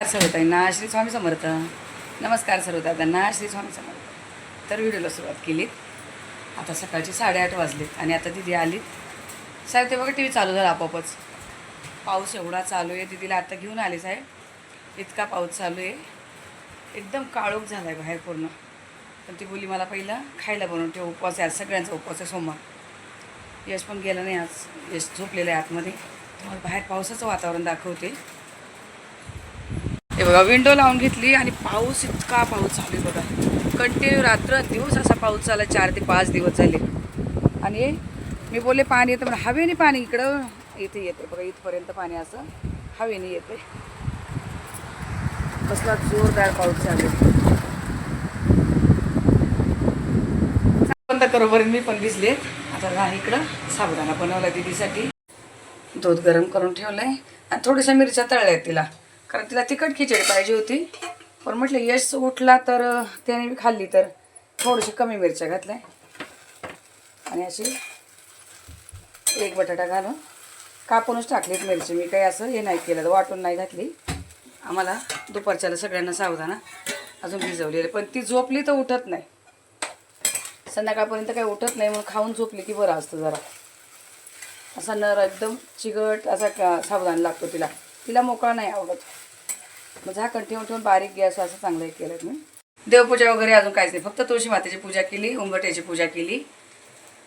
सर्वताईंना श्री स्वामी समर्थ. नमस्कार सर्वताईंना श्री स्वामी समर्थ. तर व्हिडिओला सुरुवात केली. आता सकाळची 8:30 वाजलेत आणि आता दिदी आली. साहेब ते बघा टी व्ही चालू झाला आपोआपच. पाऊस एवढा चालू आहे. दिदीला आता घेऊन आले साहेब. इतका पाऊस चालू आहे, एकदम काळोख झाला आहे बाहेर पूर्ण. पण ती बोली मला पहिलं खायला बनवून ठेव, उपवास आहे आज, सगळ्यांचा उपवास आहे सोमवार. यश पण गेलं नाही आज, यश झोपलेलं आहे आतमध्ये. तुम्हाला बाहेर पावसाचं वातावरण दाखवते. हे बघा विंडो लावून घेतली आणि पाऊस, इतका पाऊस चालू आहे बघा. कंटिन्यू रात्र दिवस असा पाऊस चालला. 4 ते 5 दिवस झाले. आणि मी बोलले पाणी येतं, पण हवेने पाणी इकडं इथे येते बघा. इथपर्यंत पाणी असं हवेने येते. कसला जोरदार पाऊस चालू आहे. बंद करोपर्यंत मी पण भिजले. आता इकडं साबुदाणा बनवला दिदीसाठी. दूध गरम करून ठेवलं आहे आणि थोड्याशा मिरच्या तळल्या आहेत तिला, कारण तिला तिखट खिचडी पाहिजे होती. पण म्हटलं यश उठला तर त्याने मी खाल्ली, तर थोडीशी कमी मिरच्या घातल्या आणि अशी एक बटाटा घालून कापूनच टाकलीत मिरची. मी काही असं हे नाही केलं, वाटून नाही घातली. आम्हाला दुपारच्याला सगळ्यांना साबुदाणा अजून भिजवलेले, पण ती झोपली तर उठत नाही. संध्याकाळपर्यंत काही उठत नाही, म्हणून खाऊन झोपली की बरं असतं. जरा असा नर एकदम चिकट असा साबुदाणा लागतो तिला. तिला मोकळा नाही आवडत. मग झाकण ठेवून ठेवून बारीक गॅस असं चांगलं हे केलं मी. देवपूजा वगैरे अजून काहीच नाही, फक्त तुळशी मातेची पूजा केली, उंबरठ्याची पूजा केली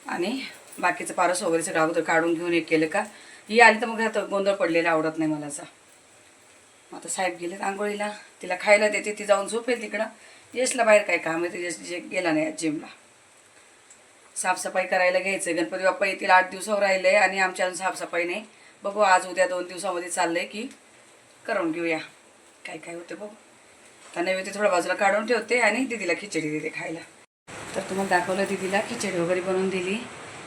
आणि बाकीचं पारस वगैरे सगळं अगोदर काढून घेऊन हे केलं का ही आली तर मग घरात गोंधळ पडलेला आवडत नाही मला असा. आता साहेब गेलेत आंघोळीला, तिला खायला देते, ती जाऊन झोपेल तिकडं. यशला बाहेर काय काम आहे, ते गेला नाही जिमला. साफसफाई करायला घ्यायचं. गणपती बाप्पा येतील 8 दिवसावर राहिले आणि आमच्या अजून साफसफाई नाही. बघू आज उद्या 2 दिवसामध्ये चाललंय की करून घेऊया. काय काय होते बघू. तर नैवेद्य थोडं बाजूला काढून ठेवते आणि दिदीला खिचडी देते खायला. तर तुम्हाला दाखवलं, दिदीला खिचडी वगैरे बनवून दिली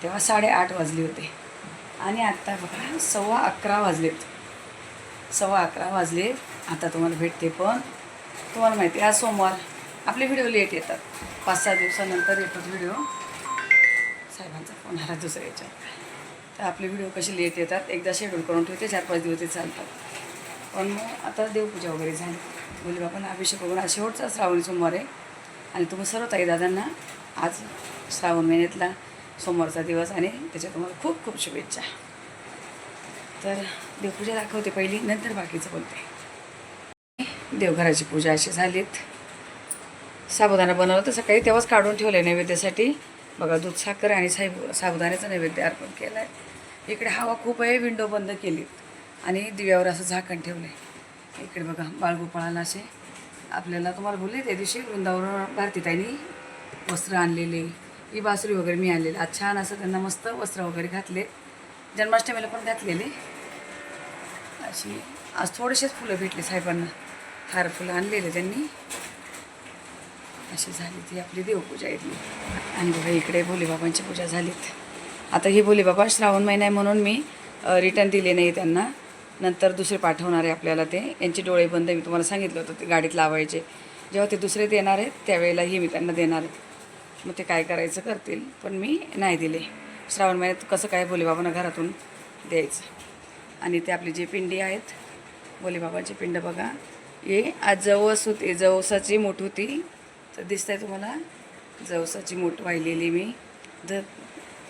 तेव्हा 8:30 वाजले होते आणि आत्ता बघा 11:15 वाजलेत. 11:15 वाजले. आता तुम्हाला भेटते. पण तुम्हाला माहिती आहे आज सोमवार, आपले व्हिडिओ लेट येतात. 5-6 दिवसानंतर येतात व्हिडिओ. साहेबांचा फोन आला दुसऱ्या याच्यावर. तर आपले व्हिडिओ कसे लेट येतात, एकदा शेड्यूल करून ठेवते, 4-5 दिवस ते चालतात. पण मग आता देवपूजा वगैरे झाली, बोली बापांना अभिषेक वगैरे. आज शेवटचा श्रावणी सोमवार आहे आणि तुम्ही सर्व ताई दादांना आज श्रावण महिन्यातला सोमवारचा दिवस आणि त्याच्या तुम्हाला खूप खूप शुभेच्छा. तर देवपूजा दाखवते पहिली, नंतर बाकीचं बोलते. देवघराची पूजा अशी झालीत. साबुदाणा बनवलं तर सकाळी तेव्हाच काढून ठेवलं आहे नैवेद्यासाठी. बघा दूध साखर आणि साबुदाण्याचा नैवेद्य अर्पण केला आहे. इकडे हवा खूप आहे, विंडो बंद केली आणि दिव्यावर असं झाकण ठेवलं आहे. इकडे बघा बाळगोपाळाला असे आपल्याला तुम्हाला बोलले त्या दिवशी वृंदावन भारतीताईंनी वस्त्र आणलेले, ही बासरी वगैरे मी आणलेली. आज छान असं त्यांना मस्त वस्त्र वगैरे घातले. जन्माष्टमीला पण घातलेले अशी. आज थोडेसेच फुलं भेटले साहेबांना, हार फुलं आणलेले त्यांनी. अशी झाली ती आपली देवपूजा इथली. आणि बघा इकडे भोलेबाबांची पूजा झालीत. आता ही भोलेबाबा श्रावण महिना आहे म्हणून मी रिटर्न दिले नाही त्यांना, नंतर दुसरे पाठवणार आहे आपल्याला. ते यांचे डोळे बंद मी तुम्हाला सांगितलं होतं ते गाडीत लावायचे. जेव्हा ते दुसरे देणार आहेत त्यावेळेलाही मी त्यांना देणार आहे. मग ते काय करायचं करतील, पण मी नाही दिले. श्रावण महिन्यात कसं काय भोलेबाबांना घरातून द्यायचं. आणि ते आपली जे पिंडी आहेत भोलेबाबाची पिंड बघा, हे आज जवस होती, जवसाची मोठ होती. तर दिसत आहे तुम्हाला जवसाची मोठ वाहिलेली मी.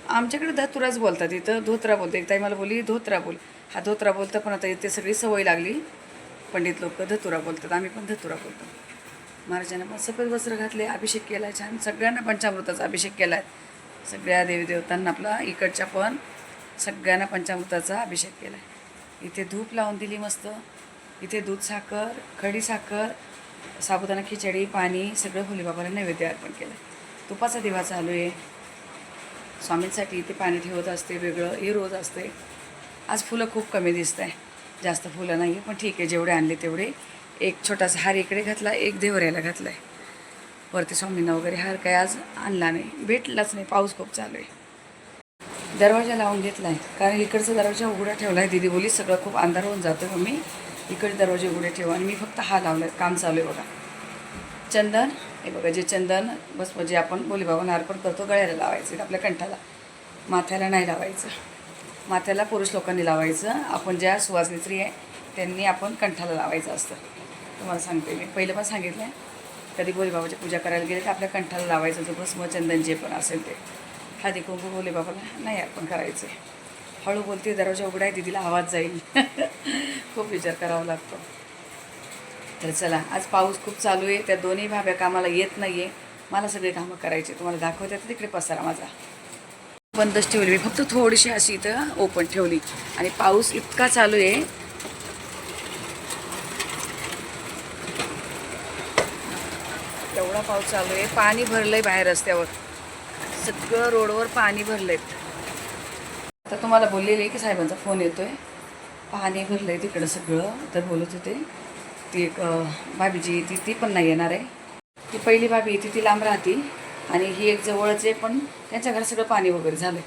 आमच्याकडे धतुराच बोलतात, इथं धोत्रा बोलते. एक ताई मला बोली धोत्रा बोल, हा धोत्रा बोलतं, पण आता इथे सगळी सवय लागली. पंडित लोक धतुरा बोलतात, आम्ही पण धतुरा बोलतो. महाराजांना पण सफेद वस्त्र घातले, अभिषेक केला आहे छान. सगळ्यांना पंचामृताचा अभिषेक केला आहे. सगळ्या देवीदेवतांना आपला इकडच्या पण सगळ्यांना पंचामृताचा अभिषेक केला आहे. इथे धूप लावून दिली मस्त. इथे दूध साखर, खडी साखर, साबुदाणा खिचडी, पाणी सगळं भोलेबाबाला नैवेद्य अर्पण केलं. तुपाचा दिवा चालू आहे. स्वामींसाठी इथे पाणी ठेवत असते वेगळं, हे रोज असते. आज फुलं खूप कमी दिसत आहे, जास्त फुलं नाही, पण ठीक आहे, जेवढे आणले तेवढे. एक छोटासा हार इकडे घातला, एक देवऱ्याला घातला आहे. वरती स्वामींना वगैरे हार काय आज आणला नाही, भेटलाच नाही, पाऊस खूप चालू आहे. दरवाजा लावून घेतला आहे, कारण इकडचा दरवाजा उघडा ठेवला आहे. दिदी बोली सगळं खूप अंधार होऊन जातो, मग मी इकडे दरवाजे उघडे ठेवा. आणि मी फक्त हा लावला आहे, काम चालू आहे बघा. चंदन, हे बघा जे चंदन बस म्हणजे आपण भोलेबाबांना अर्पण करतो, गळ्याला लावायचं, आपल्या कंठाला, माथ्याला नाही लावायचं. माथ्याला पुरुष लोकांनी लावायचं. आपण ज्या सुवासिनी स्त्री आहे त्यांनी आपण कंठाला लावायचं असतं. तुम्हाला सांगते मी पहिलं पण सांगितलं आहे, कधी भोलेबाबाची पूजा करायला गेले तर आपल्या कंठाला लावायचं जो भस्म चंदन जे पण असेल ते हळदी कुंकू भोलेबाबाला नाही आपण करायचं. हळू बोलते, दरवाजा उघडा आहे, दीदीला आवाज जाईल. खूप विचार करावा लागतो. तर चला, आज पाऊस खूप चालू आहे, त्या दोन्ही भाभ्या कामाला येत नाही आहे, मला सगळे कामं करायचे. तुम्हाला दाखवते तर तिकडे पसारा माझा बंदच ठेवली मी, फक्त थोडीशी अशी इथं ओपन ठेवली. आणि पाऊस इतका चालू आहे, एवढा पाऊस चालू आहे, पाणी भरलंय बाहेर रस्त्यावर, सगळं रोडवर पाणी भरलंय. आता तुम्हाला बोललेली की साहेबांचा फोन येतोय, पाणी भरलंय तिकडं सगळं. तर बोलत होते ती एक भाभीजी ती पण नाही येणार आहे. ती पहिली भाभी ती लांब राहते आणि ही एक जवळच आहे, पण त्यांच्या घरात सगळं पाणी वगैरे झालं,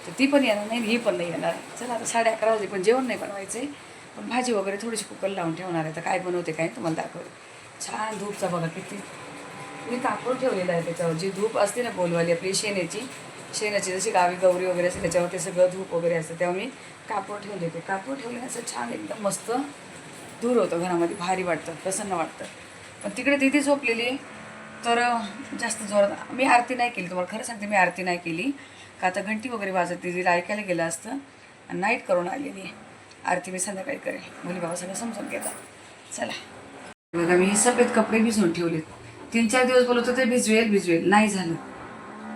तर ती पण येणार नाही, ही पण नाही येणार. चला आता 11:30 वाजले, पण जेवण नाही बनवायचं आहे, पण भाजी वगैरे थोडीशी कुकर लावून ठेवणार आहे. तर काय बनवते काय तुम्हाला दाखवते. छान धूपचा बघा किती मी कापूर ठेवलेला आहे त्याच्यावर. जी धूप असते ना गोलवाली आपली शेणाची जशी गावी गौरी वगैरे असते त्याच्यावर ते सगळं धूप वगैरे असतं, तेव्हा मी कापूर ठेवले. ते कापूर ठेवले असं छान एकदम मस्त दूर होतं घरामध्ये, भारी वाटतं, प्रसन्न वाटतं. पण तिकडे तिथे झोपलेली, तर जास्त जोरात मी आरती नाही केली. तुम्हाला खरं सांगते, मी आरती नाही केली का आता घंटी वगैरे वाजत तिला ऐकायला गेलं असतं आणि नाईट करून आलेली आहे. आरती मी संध्याकाळी करेल, मुली बाबा सगळं समजून घेतात. चला बघा, मी सफेद कपडे भिजवून ठेवलेत. 3-4 दिवस बोलत होते भिजवेल, नाही झालं.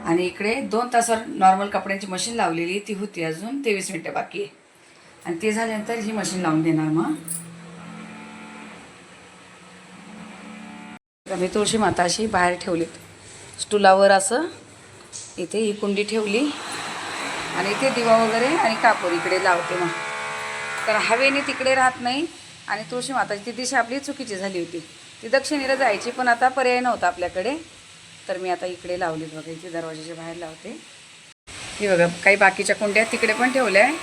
आणि इकडे 2 तासावर नॉर्मल कपड्यांची मशीन लावलेली, ती होती अजून 23 मिनटं बाकी आहे. आणि ते झाल्यानंतर ही मशीन लावून देणार. मग मी तुळशी माता अशी बाहेर ठेवलीत स्टुलावर, असं इथे ही कुंडी ठेवली आणि इथे दिवा वगैरे आणि कापूर इकडे लावते. मग कारण हवेने तिकडे राहत नाही. आणि तुळशी माताची ती दिशा आपली चुकीची झाली होती, ती दक्षिणेला जायची, पण आता पर्याय नव्हता आपल्याकडे, तर मी आता इकडे लावली. बघा इथे दरवाजाच्या बाहेर लावते. ही बघा काही बाकीच्या कुंड्या तिकडे पण ठेवल्या आहे,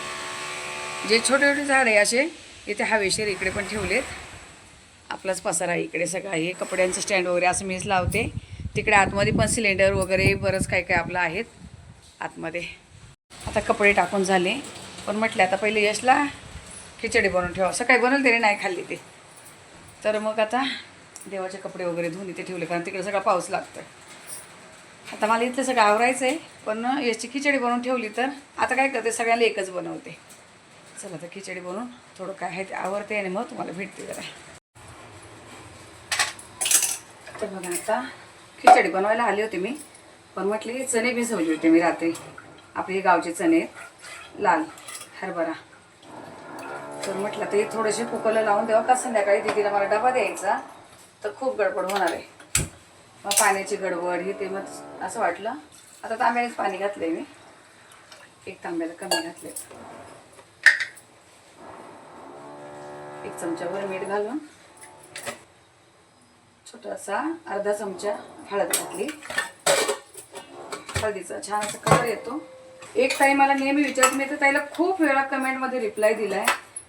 जे छोटे छोटे झाड आहे असे इथे हवेशीर इकडे पण ठेवलेत. आपलाच पसारा इकडे सगळा, हे कपड्यांचं स्टँड वगैरे असं मीच लावते. तिकडे आतमध्ये पण सिलेंडर वगैरे बरंच काय काय आपलं आहेत आतमध्ये. आता कपडे टाकून झाले, पण म्हटले आता पहिले यशला खिचडी बनवून ठेवा, सकाळी बनवलं तरी नाही खाल्ली ते. तर मग आता देवाचे कपडे वगैरे धुवून इथे ठेवले, कारण तिकडे सगळा पाऊस लागतोय. आता मला इथलं सगळं आवरायचं आहे, पण याची खिचडी बनवून ठेवली, तर आता काय करते सगळ्यांना एकच बनवते. चला तर खिचडी बनवून थोडं काय आहे ते आवरते आणि मग तुम्हाला भेटते जरा. तर बघा आता खिचडी बनवायला आले होते मी, पण म्हटले चणे भिजवले होते मी रात्री, आपले गावचे चणे लाल हरभरा. तर म्हटलं ते थोडेसे कुकरला लावून द्यावं, का संध्याकाळी दीदीला मला डबा द्यायचा, तर खूप गडबड होणार आहे. मग पाण्याची गडबड हे ते, मग असं वाटलं आता तांब्यानेच पाणी घातलं आहे मी, 1 तांब्याला कमी घातले. 1 चमच्यावर मीठ घालून, छोटासा अर्धा चमचा हळद घातली. हळदीचा छान असा कलर येतो. एक ताई मला नेहमी विचारत, मी तर ताईला खूप वेळा कमेंटमध्ये रिप्लाय दिलाय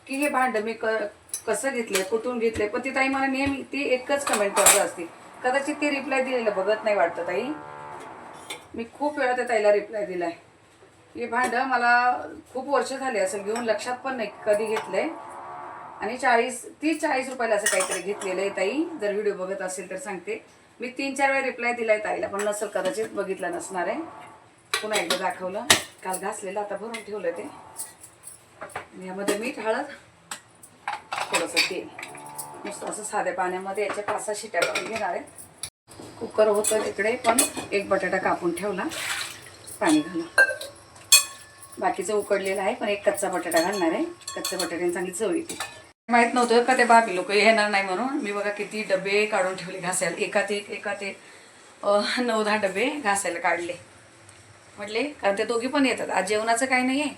की हे भांडं मी कसं घेतलंय, कुठून घेतलंय, पण ती ताई मला नेहमी ती एकच कमेंट करत असते. कदाचित ते रिप्लाय दिलेलं बघत नाही वाटतं ताई. मी खूप वेळा त्या ताईला रिप्लाय दिलाय. हे भांडं मला खूप वर्ष झाले असेल घेऊन, लक्षात पण नाही कधी घेतलंय. आणि 30-40 रुपयाला असं काहीतरी घेतलेलं आहे ताई. जर व्हिडिओ बघत असेल तर सांगते. मी 3-4 वेळा रिप्लाय दिलाय ताईला, पण नसेल कदाचित बघितलं नसणार आहे. पुन्हा एकदा दाखवलं, काल घासलेलं, आता भरून ठेवलं ते. यामध्ये मीठ, हळद, थोडंसं तेल, नुसतं असं साध्या पाण्यामध्ये याच्या 5-6 शिट्या करून घेणार आहे. कुकर होतं तिकडे, पण 1 बटाटा कापून ठेवला पाणी घालून. बाकीचं उकडलेलं आहे, पण 1 कच्चा बटाटा घालणार आहे. कच्च्या बटाट्याने चांगली चव येते. माहीत नव्हतं का ते भाभी लोक येणार नाही म्हणून. मी बघा किती डबे काढून ठेवले घासायला, एकात एक 9-10 डबे घासायला काढले. म्हटले कारण ते दोघी पण येतात, आज जेवणाचं काही नाही आहे,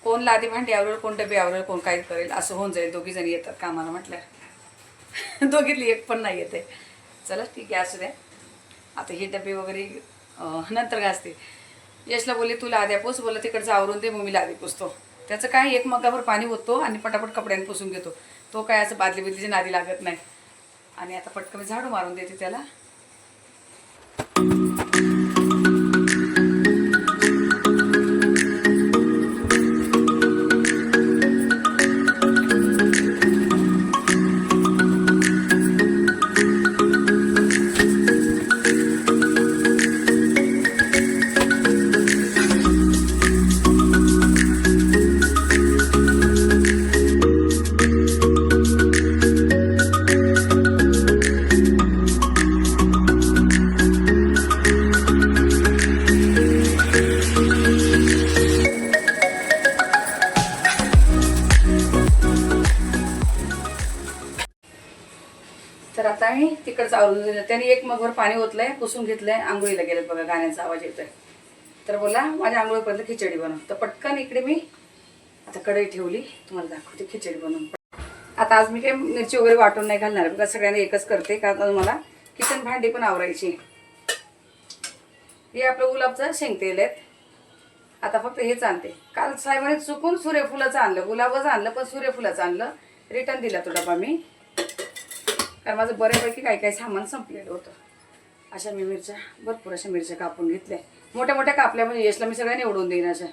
कोण लादी भांडी आवरेल, कोण डबे आवरेल, कोण काय करेल, असं होऊन जाईल. 2 जण येतात कामाला म्हटलं, दोघीतली एक पण नाही येते. चला ठीक आहे, असू द्या. आता हे डबे वगैरे नंतर घासते. यशला बोलले तू लाद्या पुस, बोललं तिकडचं आवरून दे, मग मी लादी पुसतो. त्याचं काय 1 मग्गाभर पाणी होतो आणि पटापट कपड्यांनी पुसून घेतो. तो काय असं बादली बिदलीची नादी लागत नाही. आणि आता पटकन मी झाडू मारून देते त्याला. तर आता मी तिकडचं आवरून दिलं. त्यांनी एक मगवर पाणी ओतलंय, पुसून घेतलंय, आंघोळीला गेलेत बघा. गाण्याचा आवाज येतोय. तर बोला माझ्या आंघोळीपर्यंत खिचडी बनव. तर पटकन इकडे मी आता कढई ठेवली, तुम्हाला दाखवते खिचडी बनवून. आता आज मी काही मिरची वगैरे वाटून नाही घालणार बघा, सगळ्यांना एकच करते कारण मला किचन भांडी पण आवरायची. हे आपलं गुलाबचं शेंगतेल आहेत. आता फक्त हेच आणते. काल साहेबांनी चुकून सूर्यफुलाचं आणलं, गुलाबच आणलं पण सूर्यफुलाचं आणलं. रिटर्न दिला तो डबा मी, कारण माझं बऱ्यापैकी काही काही सामान संपलेलं होतं. अशा मी मिरच्या भरपूर अशा मिरच्या कापून घेतल्या, मोठ्या मोठ्या कापल्या म्हणजे यशला मी सगळ्या निवडून देईन अशा.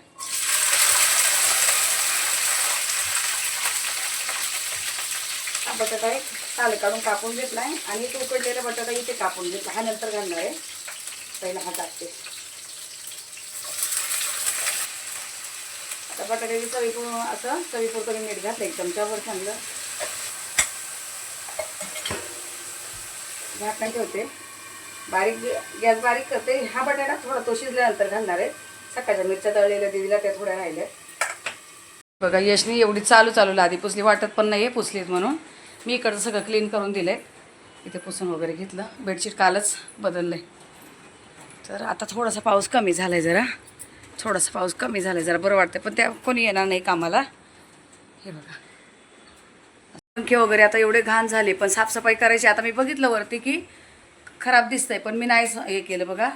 हा बटाटा एक साल काढून कापून घेतलाय आणि एक उकडलेला बटाटा इथे कापून घेतला. हा नंतर घालणार आहे, पहिला हा टाकते. आता बटाट्याची चवीपुर असं चवीपुरतं मीठ घातलं, एक चमच्यावर चांगलं झाकण ठेवते. बारीक गॅस बारीक करते. हा बटाटा थोडा तो शिजल्यानंतर घालणार आहे. सकाळच्या मिरच्या तळलेल्या दिदीला त्या थोड्या राहिल्या बघा. यशनी एवढी चालू लादी पुसली, वाटत पण नाही आहे पुसलीत म्हणून. मी इकडचं सगळं क्लीन करून दिलं आहे. इथे पुसून वगैरे घेतलं. बेडशीट कालच बदललं आहे. तर आता थोडासा पाऊस कमी झाला आहे, थोडासा पाऊस कमी झाला आहे, जरा बरं वाटतं. पण त्या कोणी येणार नाही कामाला. हे बघा पंखे वगैरे आता एवढे घाण झाले, पण साफसफाई करायची. आता मी बघितलं वरती की खराब दिसतंय, पण मी नाही हे केलं बघा.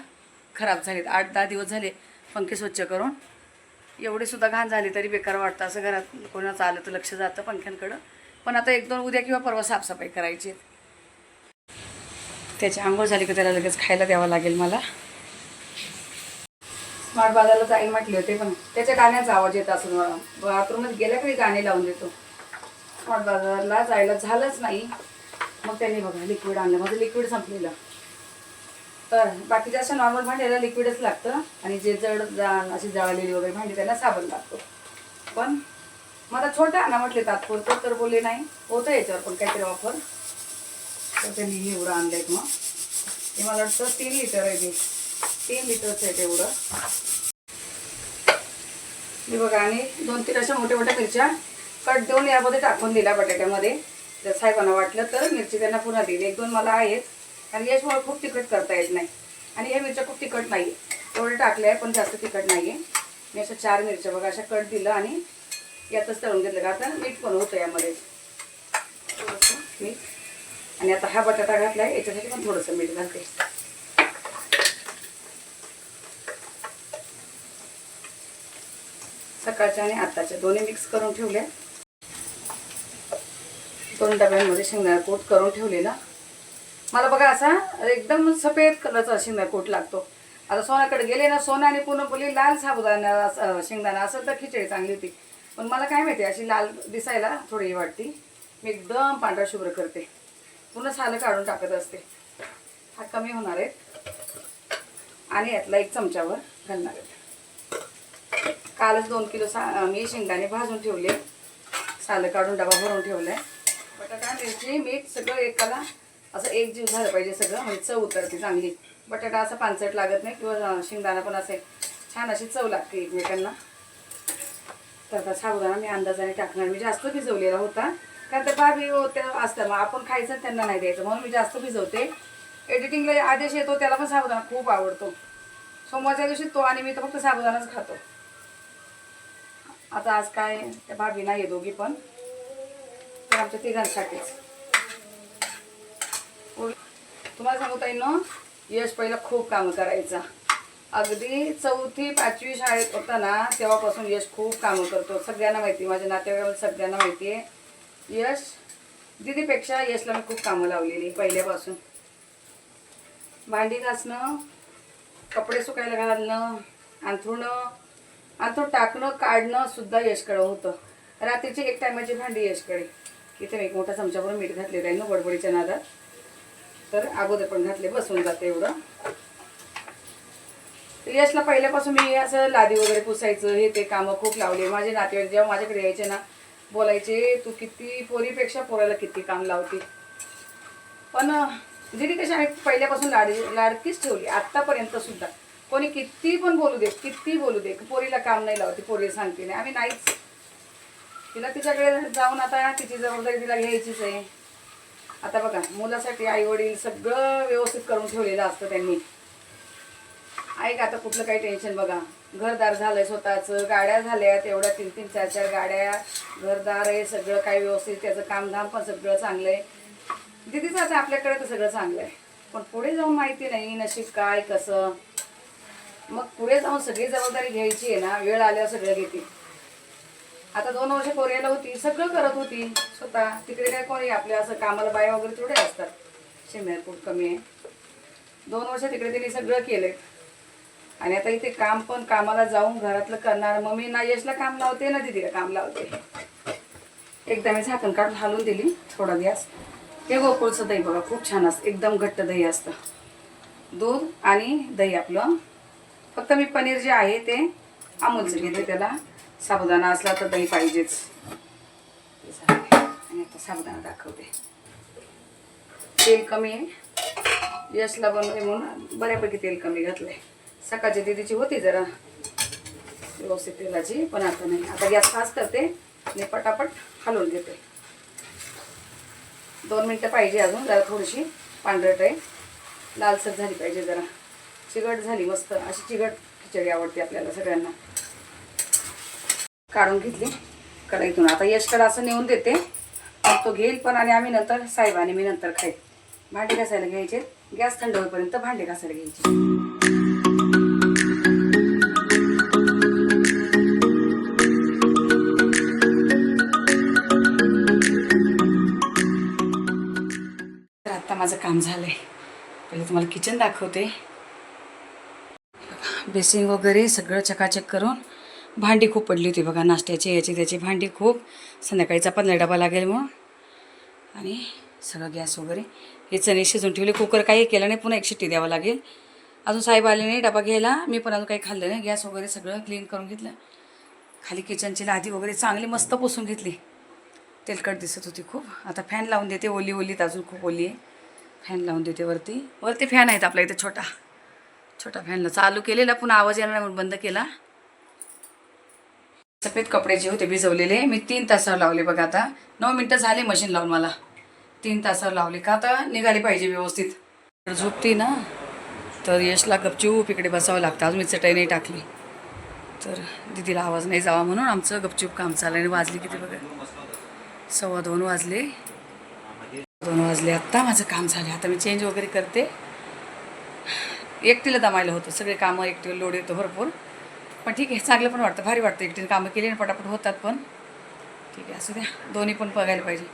खराब झालेत. 8-10 दिवस झाले पंखे स्वच्छ करून. एवढे सुद्धा घाण झाले तरी बेकार वाटतं. असं घरात कोणाचं आलं तर लक्ष जातं पंख्यांकडं. पण आता 1-2 उद्या किंवा परवा साफसफाई करायची. त्याची आंघोळ झाली की त्याला लगेच खायला द्यावं लागेल मला. स्मार्ट बाजारला जाईल म्हटले होते, पण त्याच्या गाण्याचा आवाज येत असून बाथरूमात गेल्या काही गाणे लावून देतो. स्मार्ट बाजारला जायला झालंच नाही. मग त्यांनी बघा लिक्विड आणलं. माझं लिक्विड संपलेलं. तर बाकीच्या अशा नॉर्मल भांड्याला लिक्विडच लागतं आणि जे जड अशी जळालेली वगैरे भांडी त्याला साबण लागतो. पण मला छोटं आणा म्हटले तात्पुरतं, तर बोलले नाही होतं याच्यावर पण काहीतरी ऑफर. तर त्यांनी हे एवढं आणलं आहे. मग हे मला वाटतं 3 लिटर आहे. 3 लिटरचं आहे तेवढं. मी बघा आणि 2-3 अशा मोठ्या मोठ्या मिरच्या कट देऊन यामध्ये टाकून दिल्या बटाट्यामध्ये. जर साहेबांना वाटलं तर मिरची त्यांना पुन्हा देईल. 1-2 मला आहेत, कारण याच्यामुळे खूप तिखट करता येत नाही. आणि ह्या मिरच्या खूप तिखट नाही आहे, तेवढे टाकले आहे पण जास्त तिखट नाही आहे. मी अशा 4 मिरच्या बघा अशा कट दिलं आणि यातच तळून घेतलं. का आता मीठ पण होतं यामध्ये, थोडंसं मीठ. आणि आता हा बटाटा घातला आहे, याच्यासाठी पण थोडंसं मीठ घालते. सकाळच्या आणि आताच्या दोन्ही मिक्स करून ठेवल्या. 2 डब्यांमध्ये शेंगदाणा कूट करून ठेवलेला. मला बघा असा एकदम सफेद कलरचा शेंगदाणा कूट लागतो. आता सोनाकडे गेले ना, सोना आणि पूनम बोलली लाल साबुदाणा शेंगदाणा असं तर खिचडी चांगली होती. पण मला काय माहिती अशी लाल दिसायला थोडी वाटती. मी एकदम पांढरा शुभ्र करते, पूर्ण सालं काढून टाकत असते. हा कमी होणार आहे आणि यातला 1 चमच्यावर घालणार आहे. कालच 2 किलो मी शेंगदाणे भाजून ठेवले, सालं काढून डबा भरून ठेवलाय. बटाटा मिरची मीठ सगळं एकाला असं एक जीव झालं पाहिजे सगळं, म्हणजे चव उतरते चांगली. बटाटा असं पानसट लागत नाही किंवा शेंगदाणा पण असे छान अशी चव लागते एकमेकांना. तर आता साबुदाणा मी अंदाजाने टाकणार. मी जास्त भिजवलेला होता, कारण ते भाभी होत्या असतं मग आपण खायचं त्यांना नाही द्यायचं, म्हणून मी जास्त भिजवते. एडिटिंगला आदेश येतो त्याला पण साबुदाणा खूप आवडतो. सोमवारच्या दिवशी तो आणि मी तर फक्त साबुदाणाच खातो. आता आज काय त्या भाभी नाही आहे दोघी पण, तर आमच्या तिघांसाठीच. तुम्हाला सांगू ताई ना, यश पहिला खूप कामं करायचा. अगदी 4थी-5वी शाळेत होता ना तेव्हापासून यश खूप कामं करतो. सगळ्यांना माहिती, माझ्या नातेवाईकांना सगळ्यांना माहिती आहे. यश दीदीपेक्षा यशला मी खूप कामं लावलेली पहिल्यापासून. भांडी घासणं, कपडे सुकायला घालणं, अंथरुण टाकणं काढणं सुद्धा यशकडे होतं. रात्रीची 1 टायमाची भांडी यशकडे. इथे मी 1 मोठा चमच्याभरून मीठ घातले आहे ना गडबडीच्या नादात, तर अगोदर पण घातले, बसून जाते एवढं. यशला पहिल्यापासून मी असं लादी वगैरे पुसायचं हे ते कामं खूप लावले. माझे नातेवाईक जेव्हा माझ्याकडे यायचे ना बोलायचे तू किती पोरीपेक्षा पोराला किती काम लावते. पण दीदी कशी आम्ही पहिल्यापासून लाडकीच ठेवली आत्तापर्यंत सुद्धा. कोणी किती पण बोलू दे पोरीला काम नाही लावते, पोरीला सांगते नाही, आम्ही नाहीच. तिला तिच्याकडे जाऊन आता तिची जबाबदारी तिला घ्यायचीच आहे. आता बघा मुलासाठी आई वडील सगळं व्यवस्थित करून ठेवलेलं असतं त्यांनी. ऐक आता कुठलं काही टेन्शन बघा. घरदार झालंय स्वतःचं, गाड्या झाल्यात एवढ्या 3-3, 4-4 गाड्या, घरदार आहे, सगळं काही व्यवस्थित, त्याचं कामधाम पण सगळं चांगलं आहे. दिदीचं आता आपल्याकडे तर सगळं चांगलं आहे, पण पुढे जाऊन माहिती नाही नशीब काय कसं. मग पुढे जाऊन सगळी जबाबदारी घ्यायची आहे ना, वेळ आल्यावर सगळं घेते. आता 2 वर्ष कोरियाला होती, सगळं करत होती स्वतः. तिकडे काय कोणी आपल्या असं कामाला बाया वगैरे थोडे असतात, शेमेर खूप कमी आहे. 2 वर्ष तिकडे तिने सगळं केलंय. आणि आता इथे काम पण कामाला जाऊन घरातलं करणार. मग मी ना यशला काम लावते ना दीदीला काम लावते. एकदा मी झाकण काढून हलवून दिली थोडा गॅस. हे गोकुळचं दही बघा खूप छान असतं, एकदम घट्ट दही असतं. दूध आणि दही आपलं. फक्त मी पनीर जे आहे ते अमूलचं घेते, त्याला साबुदाणा असला तर दही पाहिजेच. आणि आता साबुदाणा दाखवते. तेल कमी आहे, यशला बनवले म्हणून बऱ्यापैकी तेल कमी घातलंय. सकाळची दीदीची होती जरा व्यवस्थित तेलाची, पण आता नाही. आता गॅस फास्ट करते आणि पटापट हलवून घेते. 2 मिनटं पाहिजे अजून, जरा थोडीशी पांढरट आहे, लालसर झाली पाहिजे, जरा चिकट झाली मस्त. अशी चिकट खिचडी आवडते आपल्याला सगळ्यांना. काढून घेतली कढईतून. आता यशकडे असं नेऊन देते, मग तो घेईल पण, आणि आम्ही नंतर साहेब आणि मी नंतर खाईल. भांडे घासायला घ्यायचे, गॅस थंड होईपर्यंत भांडे घासायला घ्यायचे. आता माझं काम झालंय. पहिले तुम्हाला किचन दाखवते. बेसिंग वगैरे सगळं चकाचक करून, भांडी खूप पडली होती बघा, नाश्त्याची याची त्याची भांडी खूप. संध्याकाळी चपातीला डबा लागेल म्हणून. आणि सगळं गॅस वगैरे हे चणे शिजून ठेवले. कुकर काही केलं नाही, पुन्हा एक शिट्टी द्यावं लागेल. अजून साहेब आले नाही डबा घ्यायला, मी पण अजून काही खाल्लं नाही. गॅस वगैरे सगळं क्लीन करून घेतलं. खाली किचनची लादी वगैरे चांगली मस्त पुसून घेतली. तेलकट दिसत होती खूप. आता फॅन लावून देते, ओली ओलीत अजून खूप ओली आहे. फॅन लावून देते वरती फॅन आहेत आपल्या इथे छोटा फॅनला चालू केलेला, पुन्हा आवाज येणार म्हणून बंद केला. सफेद कपडे जे होते भिजवलेले मी 3 तासावर लावले बघा. आता 9 मिनटं झाले मशीन लावून मला. 3 तासावर लावले का आता निघाली पाहिजे व्यवस्थित. झोपती ना तर यशला गपचूप इकडे बसावं लागतं. अजून मी चटई नाही टाकली तर दीदीला आवाज नाही जावा म्हणून आमचं गपचूप काम चाललं. आणि वाजले किती बघा, 2:15 वाजले. 2 वाजले आत्ता माझं काम झालं. आता मी चेंज वगैरे करते. एकटीला दमायला होतं, सगळे कामं एकटीला लोड येतो भरपूर, पण ठीक आहे, चांगलं पण वाटतं, भारी वाटतं. एकटीने कामं केली आणि पटापट होतात पण. ठीक आहे, असू द्या. दोन्ही पण बघायला पाहिजे.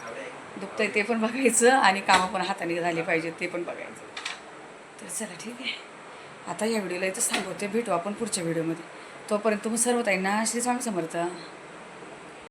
दुखतंय ते पण बघायचं आणि कामं पण हाताने झाली पाहिजे ते पण बघायचं. तर चला ठीक आहे, आता या व्हिडिओला इथंच थांबवते. भेटू आपण पुढच्या व्हिडिओमध्ये. तोपर्यंत तुम्ही सर्व ताईंना श्री स्वामी समर्थ.